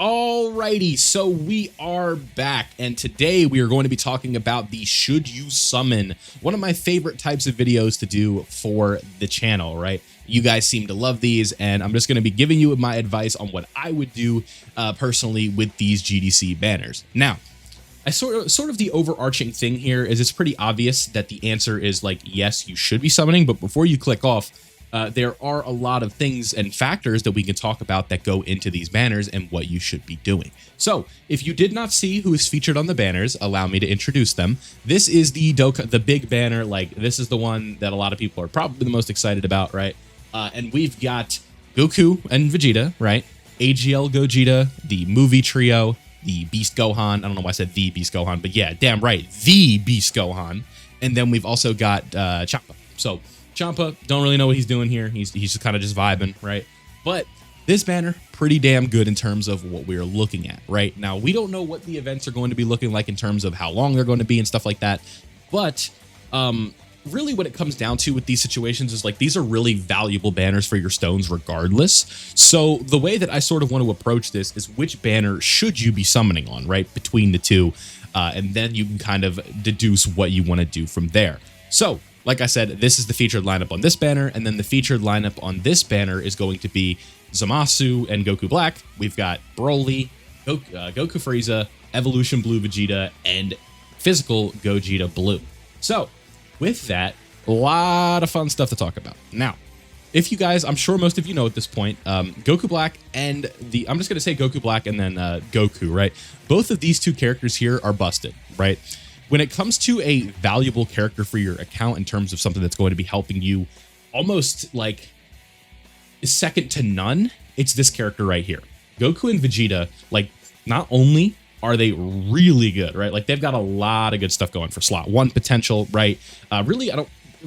Alrighty, so we are back, and today we are going to be talking about the Should You Summon, one of my favorite types of videos to do for the channel, right? You guys seem to love these, and I'm just going to be giving you my advice on what I would do personally with these GDC banners. Now, I sort of the overarching thing here is it's pretty obvious that the answer is like, yes, you should be summoning, but before you click off, there are a lot of things and factors that we can talk about that go into these banners and what you should be doing. So if you did not see who is featured on the banners, allow me to introduce them. This is the big banner. Like, this is the one that a lot of people are probably the most excited about, right? And we've got Goku and Vegeta, right? AGL Gogeta, the movie trio, the Beast Gohan. I don't know why I said the Beast Gohan, but yeah, damn right, the Beast Gohan. And then we've also got Champa. So Champa, don't really know what he's doing here. He's just kind of just vibing, right? But this banner, pretty damn good in terms of what we're looking at, right? Now, we don't know what the events are going to be looking like in terms of how long they're going to be and stuff like that. But really what it comes down to with these situations is like, these are really valuable banners for your stones regardless. So the way that I sort of want to approach this is which banner should you be summoning on, right? Between the two. And then you can kind of deduce what you want to do from there. So, like I said, this is the featured lineup on this banner, and then the featured lineup on this banner is going to be Zamasu and Goku Black. We've got Broly, Goku Frieza, Evolution Blue Vegeta, and Physical Gogeta Blue. So, with that, a lot of fun stuff to talk about. Now, if you guys, I'm sure most of you know at this point, Goku Black and I'm just going to say Goku Black and then Goku, right? Both of these two characters here are busted, right? When it comes to a valuable character for your account in terms of something that's going to be helping you almost like second to none, it's this character right here. Goku and Vegeta, like, not only are they really good, right? Like, they've got a lot of good stuff going for slot one potential, right? Really,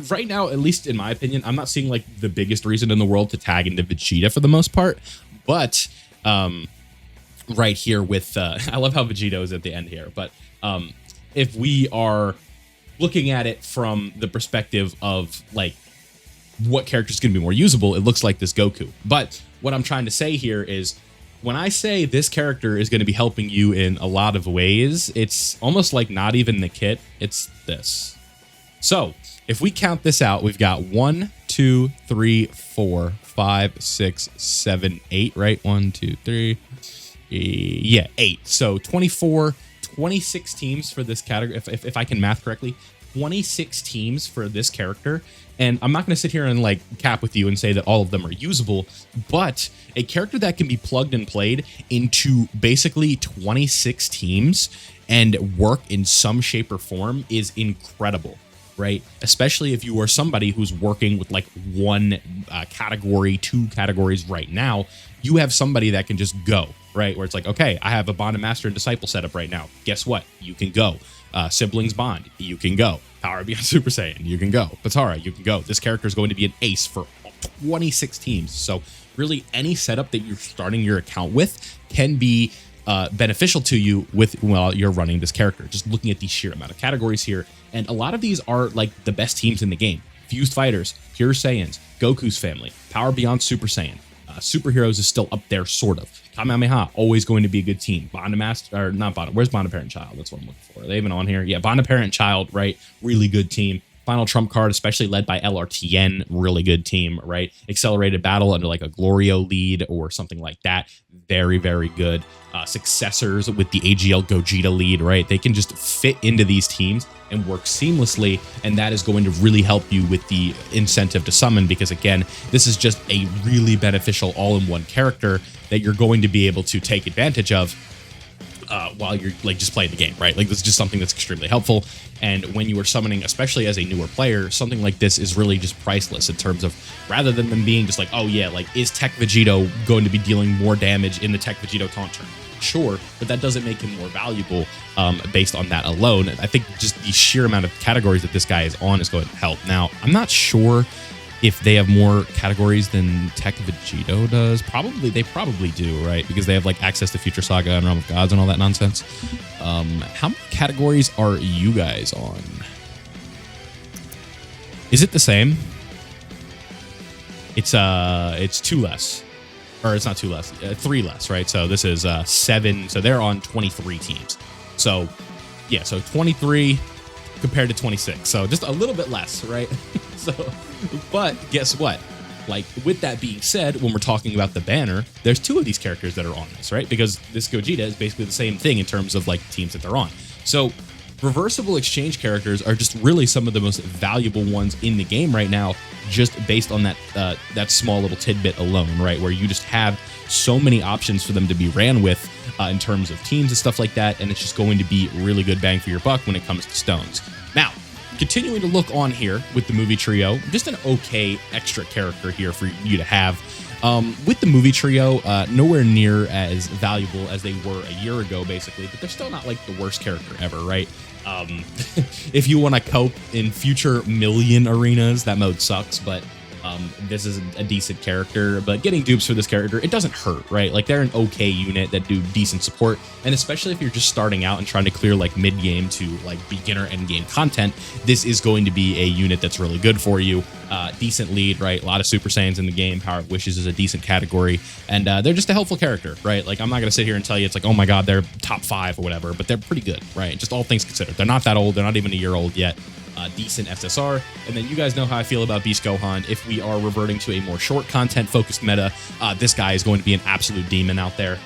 right now, at least in my opinion, I'm not seeing like the biggest reason in the world to tag into Vegeta for the most part, but right here with, I love how Vegeta is at the end here, but if we are looking at it from the perspective of like what character is going to be more usable, it looks like this Goku. But what I'm trying to say here is when I say this character is going to be helping you in a lot of ways, it's almost like not even the kit, it's this. So if we count this out, we've got 1, 2, 3, 4, 5, 6, 7, 8, right? 1, 2, 3. Yeah, 8. So 26 teams for this category, if I can math correctly, 26 teams for this character. And I'm not going to sit here and like cap with you and say that all of them are usable, but a character that can be plugged and played into basically 26 teams and work in some shape or form is incredible, right? Especially if you are somebody who's working with like one category, 2 categories right now, you have somebody that can just go, right? Where it's like, okay, I have a Bond and Master and Disciple setup right now. Guess what? You can go. Siblings Bond, you can go. Power Beyond Super Saiyan, you can go. Patara, you can go. This character is going to be an ace for 26 teams. So really any setup that you're starting your account with can be beneficial to you while you're running this character. Just looking at the sheer amount of categories here. And a lot of these are like the best teams in the game. Fused Fighters, Pure Saiyans, Goku's family, Power Beyond Super Saiyan. Superheroes is still up there, sort of. Kamehameha, always going to be a good team. Bond and Master, or not Bond, where's Bond and Parent Child? That's what I'm looking for. Are they even on here? Yeah, Bond and Parent Child, right? Really good team. Final Trump Card, especially led by LRTN, really good team, right? Accelerated Battle under like a Glorio lead or something like that. Very, very good. Successors with the AGL Gogeta lead, right? They can just fit into these teams and work seamlessly, and that is going to really help you with the incentive to summon, because again, this is just a really beneficial all-in-one character that you're going to be able to take advantage of while you're like just playing the game, right? Like, this is just something that's extremely helpful. And when you are summoning, especially as a newer player, something like this is really just priceless in terms of, rather than them being just like, oh yeah, like, is Tech Vegito going to be dealing more damage in the Tech Vegito taunt turn? Sure, but that doesn't make him more valuable based on that alone. I think just the sheer amount of categories that this guy is on is going to help. Now, I'm not sure if they have more categories than Tech Vegito does. They probably do, right? Because they have like access to Future Saga and Realm of Gods and all that nonsense. How many categories are you guys on? Is it the same? It's 2 less, or it's not 2 less, 3 less, right? So this is 7. So they're on 23 teams. So yeah, so 23 compared to 26. So just a little bit less, right? So, but guess what? Like, with that being said, when we're talking about the banner, there's 2 of these characters that are on this, right? Because this GOGETA is basically the same thing in terms of like teams that they're on. So reversible exchange characters are just really some of the most valuable ones in the game right now, just based on that small little tidbit alone, right? Where you just have so many options for them to be ran with in terms of teams and stuff like that, and it's just going to be really good bang for your buck when it comes to stones. Now, continuing to look on here with the movie trio, just an okay extra character here for you to have. With the movie trio, nowhere near as valuable as they were a year ago, basically, but they're still not like the worst character ever, right? If you want to cope in future million arenas, that mode sucks, but this is a decent character. But getting dupes for this character, it doesn't hurt, right? Like, they're an okay unit that do decent support, and especially if you're just starting out and trying to clear like mid-game to like beginner end-game content, this is going to be a unit that's really good for you. Decent lead, right? A lot of Super Saiyans in the game. Power of Wishes is a decent category, and they're just a helpful character, right? Like, I'm not gonna sit here and tell you it's like, oh my god, they're top 5 or whatever, but they're pretty good, right? Just all things considered, they're not that old. They're not even a year old yet. Decent SSR. And then you guys know how I feel about Beast Gohan. If we are reverting to a more short content focused meta, this guy is going to be an absolute demon out there.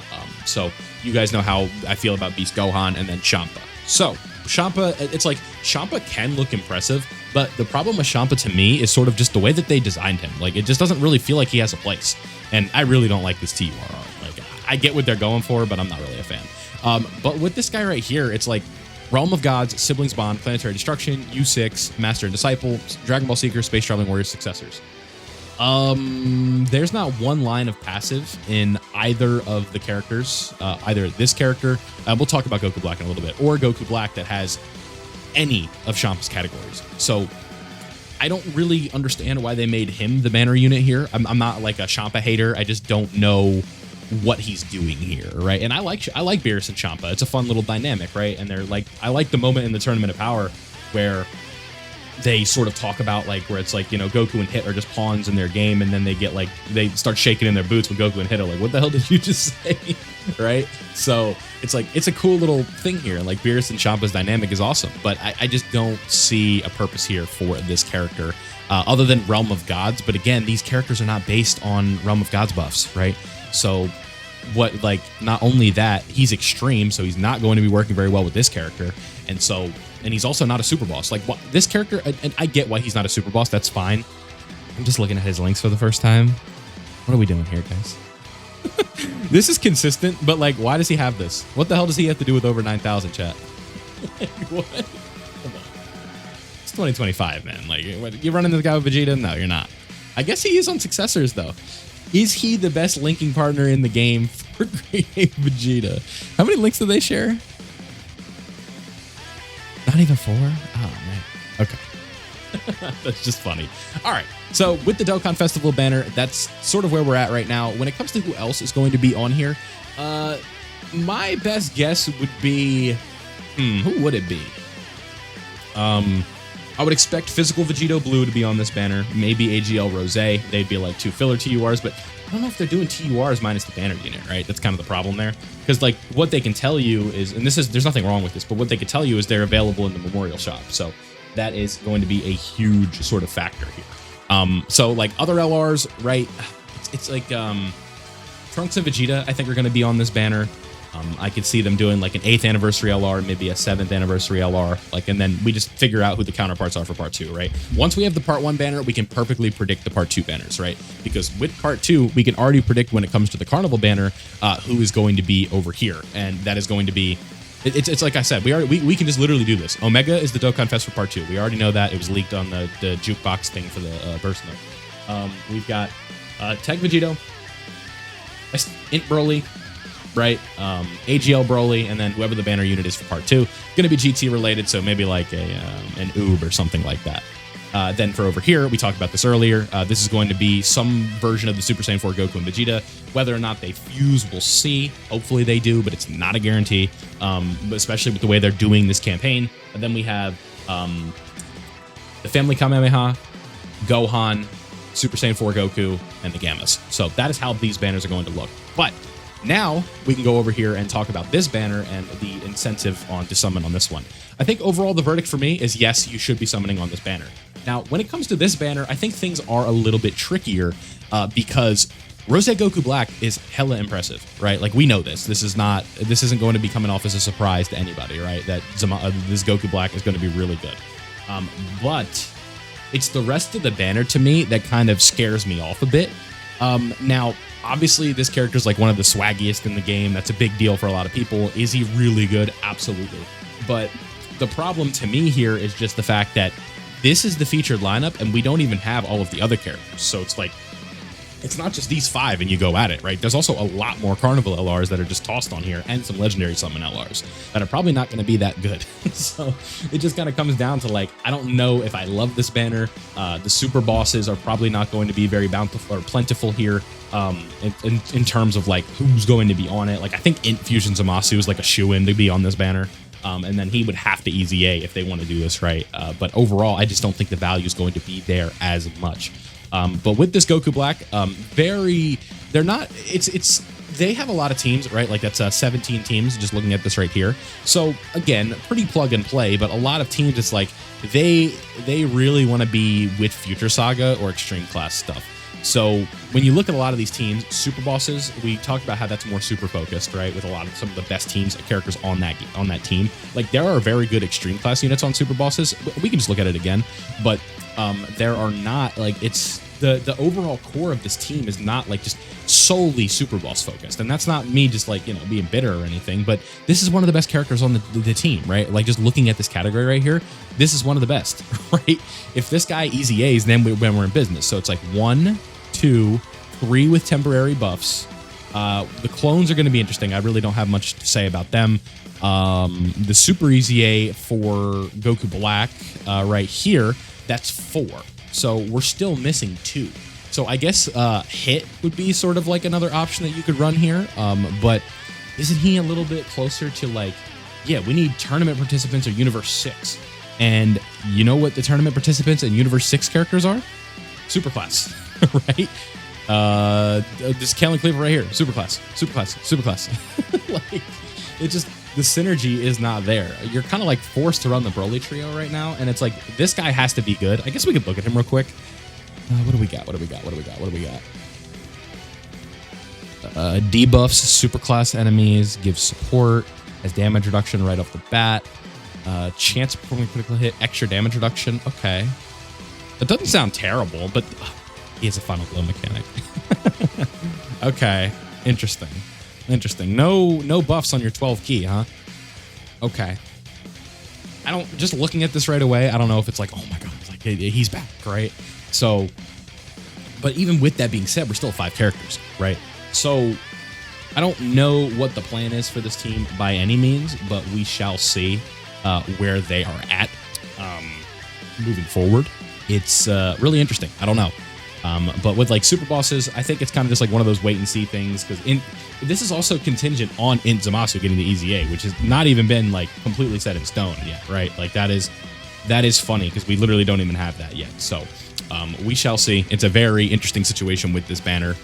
So you guys know how I feel about Beast Gohan, and then Champa. So Champa, it's like Champa can look impressive, but the problem with Champa to me is sort of just the way that they designed him. Like, it just doesn't really feel like he has a place. And I really don't like this TURR. Like, I get what they're going for, but I'm not really a fan. But with this guy right here, it's like Realm of Gods, Siblings Bond, Planetary Destruction, U6, Master and Disciple, Dragon Ball Seeker, Space Traveling Warriors successors. There's not one line of passive in either of the characters, either this character, we'll talk about Goku Black in a little bit, or Goku Black that has any of Champa's categories. So I don't really understand why they made him the banner unit here. I'm not like a Champa hater. I just don't know what he's doing here, right? And I like Beerus and Champa. It's a fun little dynamic, right? And they're like, I like the moment in the Tournament of Power where they sort of talk about like where it's like, you know, Goku and Hit are just pawns in their game, and then they get like, they start shaking in their boots when Goku and Hit are like, what the hell did you just say? Right? So it's like, it's a cool little thing here. Like, Beerus and Champa's dynamic is awesome, but I just don't see a purpose here for this character other than Realm of Gods. But again, these characters are not based on Realm of Gods buffs, right? So what, like, not only that, he's extreme, so he's not going to be working very well with this character. And so, and he's also not a super boss. Like, what this character, and I get why he's not a super boss, that's fine. I'm just looking at his links for the first time. What are we doing here, guys? This is consistent, but like, why does he have this? What the hell does he have to do with over 9,000, chat? What? Come on. It's 2025, man. Like, what, you running this guy with Vegeta? No, you're not. I guess he is on successors, though. Is he the best linking partner in the game for Grade A Vegeta? How many links do they share? Not even 4? Oh, man. Okay. That's just funny. All right. So with the Dokkan Festival banner, that's sort of where we're at right now. When it comes to who else is going to be on here, my best guess would be, who would it be? I would expect Physical Vegito Blue to be on this banner. Maybe AGL Rose. They'd be like 2 filler TURs, but I don't know if they're doing TURs minus the banner unit, right? That's kind of the problem there. Because like what they can tell you is, and there's nothing wrong with this, but what they can tell you is they're available in the Memorial Shop. So that is going to be a huge sort of factor here. So like other LRs, right? It's like Trunks and Vegeta, I think, are going to be on this banner. I could see them doing like an 8th anniversary LR, maybe a 7th anniversary LR, like, and then we just figure out who the counterparts are for part 2, right? Once we have the part 1 banner, we can perfectly predict the part 2 banners, right? Because with part 2, we can already predict when it comes to the Carnival banner, who is going to be over here, and that is going to be, it's like I said, we can just literally do this. Omega is the Dokkan Fest for part 2. We already know that. It was leaked on the jukebox thing for the burst note. We've got Tech Vegito, Int Broly, right? AGL Broly, and then whoever the banner unit is for part 2, going to be GT related, so maybe like an Oob or something like that. Then for over here, we talked about this earlier, this is going to be some version of the Super Saiyan 4 Goku and Vegeta. Whether or not they fuse, we'll see. Hopefully they do, but it's not a guarantee, but especially with the way they're doing this campaign. And then we have the Family Kamehameha, Gohan, Super Saiyan 4 Goku, and the Gammas. So that is how these banners are going to look. But now we can go over here and talk about this banner and the incentive to summon on this one. I think overall the verdict for me is yes, you should be summoning on this banner. Now, when it comes to this banner, I think things are a little bit trickier because Rose Goku Black is hella impressive, right? Like, we know this. This isn't going to be coming off as a surprise to anybody, right? That this Goku Black is going to be really good. But it's the rest of the banner to me that kind of scares me off a bit. Now, obviously, this character is like one of the swaggiest in the game. That's a big deal for a lot of people. Is he really good? Absolutely. But the problem to me here is just the fact that this is the featured lineup, and we don't even have all of the other characters. So it's like, it's not just these 5 and you go at it, right? There's also a lot more Carnival LRs that are just tossed on here, and some Legendary Summon LRs that are probably not going to be that good. So it just kind of comes down to, like, I don't know if I love this banner. The super bosses are probably not going to be very bountiful or plentiful here in terms of, like, who's going to be on it. Like, I think Infusion Zamasu is like a shoo-in to be on this banner. And then he would have to easy A if they want to do this right. But overall, I just don't think the value is going to be there as much. But with this Goku Black, they have a lot of teams, right? Like, that's 17 teams, just looking at this right here. So again, pretty plug and play, but a lot of teams, it's like they really want to be with Future Saga or Extreme Class stuff. So when you look at a lot of these teams, super bosses, we talked about how that's more super focused, right? With a lot of some of the best teams, characters on that team. Like, there are very good extreme class units on super bosses. We can just look at it again, but there are not, like, it's the overall core of this team is not like just solely super boss focused. And that's not me just, like, you know, being bitter or anything, but this is one of the best characters on the team, right? Like, just looking at this category right here, this is one of the best, right? If this guy easy A's, then when we're in business. So it's like 1, 2, 3 with temporary buffs. The clones are going to be interesting. I really don't have much to say about them. The super easy A for Goku Black right here, that's 4. So we're still missing 2. So I guess Hit would be sort of like another option that you could run here. But isn't he a little bit closer to, like, yeah, we need tournament participants or Universe 6. And you know what the tournament participants and Universe 6 characters are? Superclass, right? This Kalen Cleaver right here, Superclass. Like, it just, the synergy is not there. You're kind of like forced to run the Broly trio right now, and it's like, this guy has to be good. I guess we could look at him real quick. What do we got? Debuffs superclass enemies, gives support, has damage reduction right off the bat, chance of performing critical hit, extra damage reduction. Okay, that doesn't sound terrible, but he has a final blow mechanic. Okay, interesting. No buffs on your 12 key, huh? Okay. Just looking at this right away, I don't know if it's like, oh my god, like, he's back, right? So, but even with that being said, we're still 5 characters, right? So I don't know what the plan is for this team by any means, but we shall see where they are at moving forward. It's really interesting. I don't know. But with, like, super bosses, I think it's kind of just like one of those wait and see things, because this is also contingent on Int Zamasu getting the easy A, which has not even been, like, completely set in stone yet, right? Like, that is funny, because we literally don't even have that yet. So we shall see. It's a very interesting situation with this banner.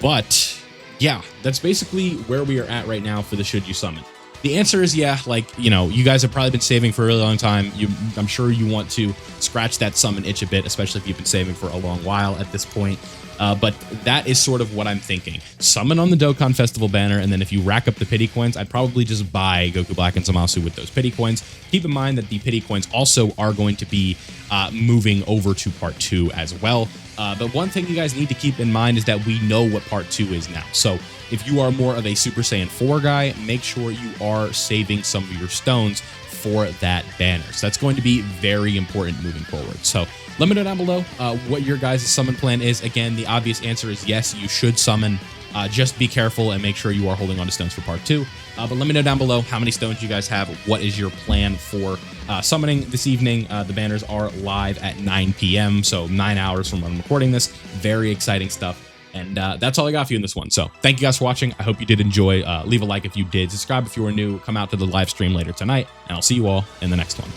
But yeah, that's basically where we are at right now for the Should You Summon. The answer is yeah. Like, you know, you guys have probably been saving for a really long time. I'm sure you want to scratch that summon itch a bit, especially if you've been saving for a long while at this point. But that is sort of what I'm thinking. Summon on the Dokkan Festival banner, and then if you rack up the pity coins, I'd probably just buy Goku Black and Zamasu with those pity coins. Keep in mind that the pity coins also are going to be moving over to Part 2 as well. But one thing you guys need to keep in mind is that we know what Part 2 is now. So if you are more of a Super Saiyan 4 guy, make sure you are saving some of your stones for that banner. So that's going to be very important moving forward. So let me know down below what your guys' summon plan is. Again, the obvious answer is yes, you should summon. Just be careful and make sure you are holding on to stones for Part 2. But let me know down below how many stones you guys have. What is your plan for summoning this evening? The banners are live at 9 p.m., so 9 hours from when I'm recording this. Very exciting stuff. And that's all I got for you in this one. So thank you guys for watching. I hope you did enjoy. Leave a like if you did. Subscribe if you are new. Come out to the live stream later tonight. And I'll see you all in the next one.